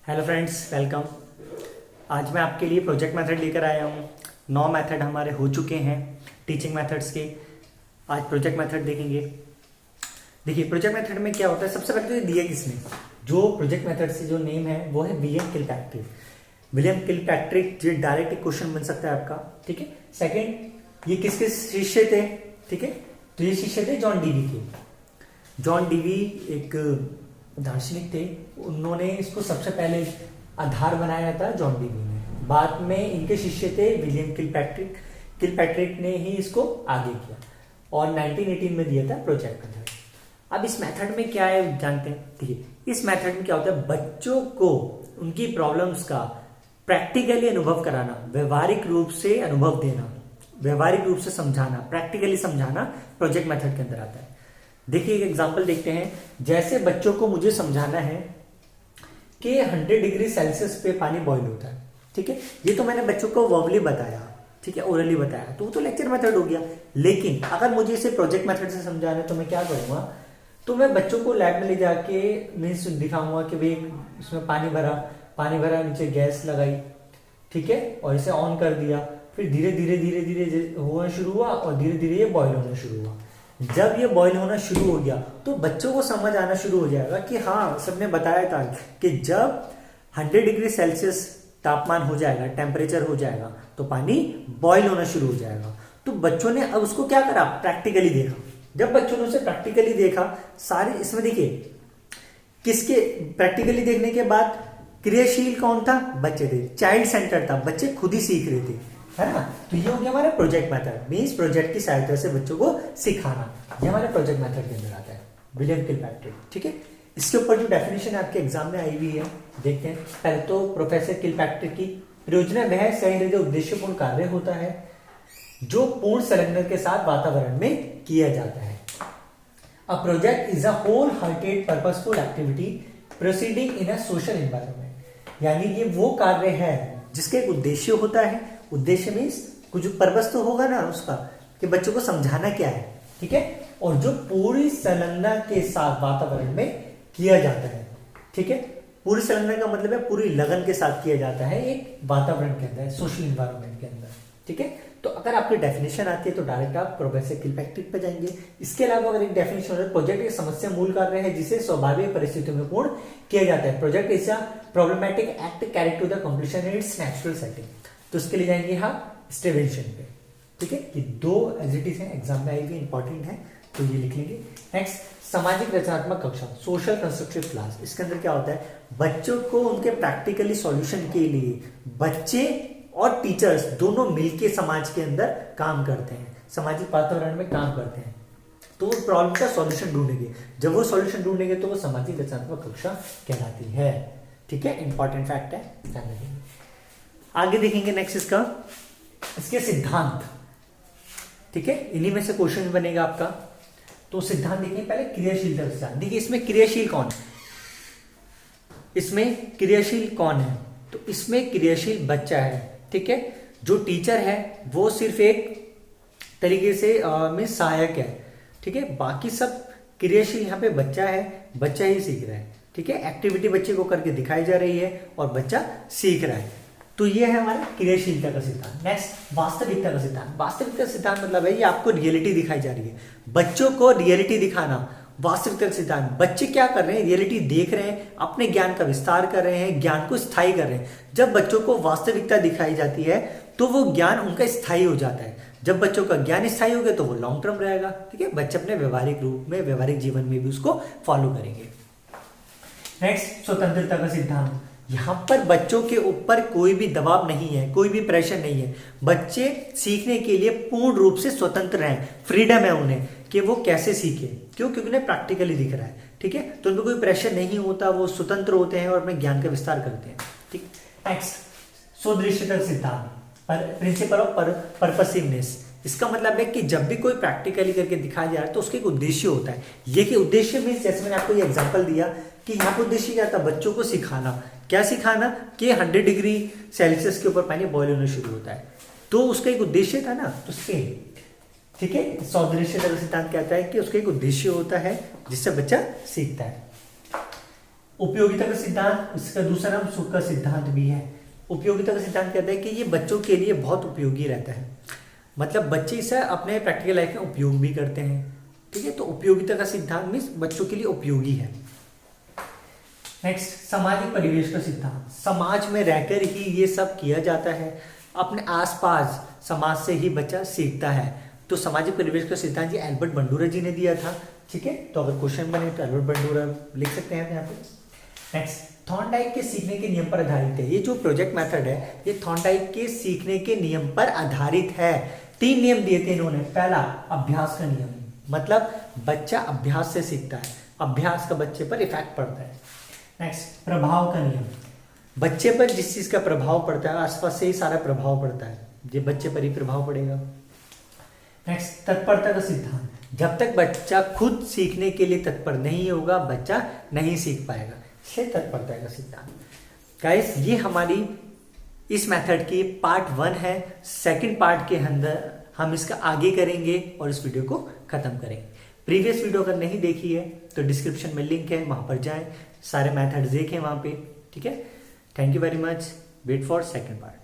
Hello friends, welcome. आज मैं आपके लिए प्रोजेक्ट मेथड लेकर आया हूँ। 9 मेथड हमारे हो चुके हैं टीचिंग मेथड्स के। आज प्रोजेक्ट मेथड देखेंगे। देखिए, प्रोजेक्ट मेथड में क्या होता है। सबसे पहले तो ये दिया किसने, जो प्रोजेक्ट मेथड से जो नेम है वो है विलियम किलपैट्रिक। विलियम किलपैट्रिक, ये डायरेक्ट एक क्वेश्चन बन सकता है आपका। ठीक है। सेकेंड, ये किसके शिष्य थे। ठीक है, तो ये शिष्य थे जॉन डीवी के। जॉन डीवी एक दार्शनिक थे। उन्होंने इसको सबसे पहले आधार बनाया था जॉन डीवी ने। बाद में इनके शिष्य थे विलियम किलपैट्रिक। किलपैट्रिक ने ही इसको आगे किया और 1918 में दिया था प्रोजेक्ट मेथड। अब इस मेथड में क्या है जानते हैं। देखिए, इस मेथड में क्या होता है, बच्चों को उनकी प्रॉब्लम्स का प्रैक्टिकली अनुभव कराना, व्यवहारिक रूप से अनुभव देना, व्यवहारिक रूप से समझाना, प्रैक्टिकली समझाना प्रोजेक्ट मेथड के अंदर आता है। देखिए, एक एग्जांपल देखते हैं। जैसे बच्चों को मुझे समझाना है कि 100 डिग्री सेल्सियस पे पानी बॉईल होता है। ठीक है, ये तो मैंने बच्चों को वर्बली बताया, ठीक है, ओरली बताया, तो वो तो लेक्चर मेथड हो गया। लेकिन अगर मुझे इसे प्रोजेक्ट मेथड से समझाना है तो मैं क्या करूंगा, तो मैं बच्चों को लैब में ले जाके मीन्स दिखाऊंगा कि भाई इसमें पानी भरा, नीचे गैस लगाई, ठीक है, और इसे ऑन कर दिया। फिर धीरे धीरे होना शुरू हुआ और धीरे धीरे ये बॉईल होना शुरू हुआ। जब ये बॉईल होना शुरू हो गया तो बच्चों को समझ आना शुरू हो जाएगा कि हाँ, सबने बताया था कि जब 100 डिग्री सेल्सियस तापमान हो जाएगा, टेम्परेचर हो जाएगा, तो पानी बॉईल होना शुरू हो जाएगा। तो बच्चों ने अब उसको क्या करा, प्रैक्टिकली देखा। जब बच्चों ने उसे प्रैक्टिकली देखा, सारे इसमें देखिए किसके प्रैक्टिकली देखने के बाद क्रियाशील कौन था, बच्चे थे। चाइल्ड सेंटर था, बच्चे खुद ही सीख रहे थे, है ना। तो ये हो गया हमारा प्रोजेक्ट मेथड, मींस प्रोजेक्ट की सहायता से बच्चों को सिखाना। ये हमारे प्रोजेक्ट मेथड के अंदर आता है, विलियम किलपैट्रिक। ठीक है, इसके ऊपर जो डेफिनेशन आपके एग्जाम में आई हुई है देखते हैं। पहले तो प्रोफेसर किलपैट्रिक की परियोजना वह सह उद्देश्यपूर्ण कार्य होता है जो पूर्ण संलग्न के साथ वातावरण में किया जाता है। A project is a whole hearted purposeful activity proceeding in a social environment. यानी ये वो कार्य है जिसका एक उद्देश्य होता है। उद्देश्य मीन्स कुछ पर्पस तो होगा ना उसका, कि बच्चों को समझाना क्या है। ठीक है, और जो पूरी संलग्नता के साथ वातावरण में किया जाता है। ठीक है, पूरी संलग्नता का मतलब है पूरी लगन के साथ किया जाता है एक वातावरण के अंदर, सोशल एनवायरनमेंट के अंदर। ठीक है, तो अगर आपकी डेफिनेशन आती है तो डायरेक्ट आप प्रोफेसर किलपैट्रिक पे जाएंगे। इसके अलावा अगर एक डेफिनेशन है, प्रोजेक्ट एक समस्या मूल कार्य है जिसे स्वाभाविक परिस्थितियों में पूर्ण किया जाता है। Project is a problematic act carried to the completion in its natural setting. तो इसके लिए जाएंगे हम स्टेवेंशन पे। ठीक है, ये 2 एग्जिटिव हैं, एग्जाम में आई हुई, इंपॉर्टेंट है, तो ये लिख लेंगे। नेक्स्ट, सामाजिक रचनात्मक कक्षा, सोशल कंस्ट्रक्टिव क्लास। इसके अंदर क्या होता है, बच्चों को उनके प्रैक्टिकली सॉल्यूशन के लिए बच्चे और टीचर्स दोनों मिलकर समाज के अंदर काम करते हैं, सामाजिक वातावरण में काम करते हैं। तो वो प्रॉब्लम का सॉल्यूशन ढूंढेंगे। जब वो सॉल्यूशन ढूंढेंगे तो वो सामाजिक रचनात्मक कक्षा कहलाती है। ठीक है, इंपॉर्टेंट फैक्ट है, ध्यान रखेंगे। आगे देखेंगे नेक्स्ट इसके सिद्धांत। ठीक है, इन्हीं में से क्वेश्चन बनेगा आपका। तो सिद्धांत देखिए, पहले क्रियाशीलता सिद्धांत। देखिए, इसमें क्रियाशील कौन है, इसमें क्रियाशील कौन है, तो इसमें क्रियाशील बच्चा है। ठीक है, जो टीचर है वो सिर्फ एक तरीके से में सहायक है। ठीक है, बाकी सब क्रियाशील यहाँ पे बच्चा है, बच्चा ही सीख रहा है। ठीक है, एक्टिविटी बच्चे को करके दिखाई जा रही है और बच्चा सीख रहा है। तो ये है हमारा क्रियाशीलता का सिद्धांत। नेक्स्ट, वास्तविकता का सिद्धांत। वास्तविकता का सिद्धांत मतलब है ये आपको रियलिटी दिखाई जा रही है, बच्चों को रियलिटी दिखाना। वास्तविकता का सिद्धांत, बच्चे क्या कर रहे हैं, रियलिटी देख रहे हैं, अपने ज्ञान का विस्तार कर रहे हैं, ज्ञान को स्थायी कर रहे हैं। जब बच्चों को वास्तविकता दिखाई जाती है तो वो ज्ञान उनका स्थायी हो जाता है। जब बच्चों का ज्ञान स्थायी हो गया तो वो लॉन्ग टर्म रहेगा। ठीक है, बच्चे अपने व्यवहारिक रूप में, व्यवहारिक जीवन में भी उसको फॉलो करेंगे। नेक्स्ट, स्वतंत्रता का सिद्धांत। यहाँ पर बच्चों के ऊपर कोई भी दबाव नहीं है, कोई भी प्रेशर नहीं है। बच्चे सीखने के लिए पूर्ण रूप से स्वतंत्र हैं, फ्रीडम है उन्हें कि वो कैसे सीखे। क्यों? क्योंकि उन्हें प्रैक्टिकली दिख रहा है। ठीक है, तो उनको कोई प्रेशर नहीं होता, वो स्वतंत्र होते हैं और अपने ज्ञान का विस्तार करते हैं। ठीक, नेक्स्ट, सुदृश्यता सिद्धांत, प्रिंसिपल ऑफ पर्पसिवनेस। इसका मतलब है कि जब भी कोई प्रैक्टिकली करके दिखाया जा रहा है तो उसका एक उद्देश्य होता है। ये कि उद्देश्य में, जैसे मैंने आपको ये एग्जांपल दिया कि यहाँ पर उद्देश्य क्या था, बच्चों को सिखाना। क्या सिखाना कि 100 डिग्री सेल्सियस के ऊपर पानी बॉईल होना शुरू होता है, तो उसका एक उद्देश्य था ना, तो सेम। ठीक है, सौदृश्यता का सिद्धांत कहता है कि उसका एक उद्देश्य होता है जिससे बच्चा सीखता है। उपयोगिता का सिद्धांत, इसका दूसरा नाम सुख का सिद्धांत भी है। उपयोगिता का सिद्धांत कहता है कि ये बच्चों के लिए बहुत उपयोगी रहता है, मतलब बच्चे इसे अपने प्रैक्टिकल लाइफ में उपयोग भी करते हैं। ठीक है, तो उपयोगिता का सिद्धांत मीन्स बच्चों के लिए उपयोगी है। नेक्स्ट, सामाजिक परिवेश का सिद्धांत। समाज में रहकर ही ये सब किया जाता है, अपने आसपास समाज से ही बच्चा सीखता है। तो सामाजिक परिवेश का सिद्धांत ये एल्बर्ट बंडूरा जी ने दिया था। ठीक है, तो अगर क्वेश्चन बने तो एल्बर्ट बंडूरा लिख सकते हैं यहाँ पे। नेक्स्ट, थॉर्नडाइक के सीखने के नियम पर आधारित है। ये जो प्रोजेक्ट मेथड है ये थॉर्नडाइक के सीखने के नियम पर आधारित है। 3 नियम दिए थे इन्होंने। पहला, अभ्यास का नियम, मतलब बच्चा अभ्यास से सीखता है, अभ्यास का बच्चे पर इफेक्ट पड़ता है। नेक्स्ट, प्रभाव का नियम, बच्चे पर जिस चीज का प्रभाव पड़ता है आसपास से ही सारा प्रभाव पड़ता है, ये बच्चे पर ही प्रभाव पड़ेगा। नेक्स्ट, तत्परता का सिद्धांत, जब तक बच्चा खुद सीखने के लिए तत्पर नहीं होगा बच्चा नहीं सीख पाएगा, इसलिए तत्परता का सिद्धांत। गाइस, ये हमारी इस मेथड की पार्ट 1 है। सेकंड पार्ट के अंदर हम इसका आगे करेंगे और इस वीडियो को खत्म करेंगे। प्रीवियस वीडियो अगर नहीं देखी है तो डिस्क्रिप्शन में लिंक है, वहां पर जाएं, सारे मेथड्स देखें वहां पे। ठीक है, thank you very much, wait for second part.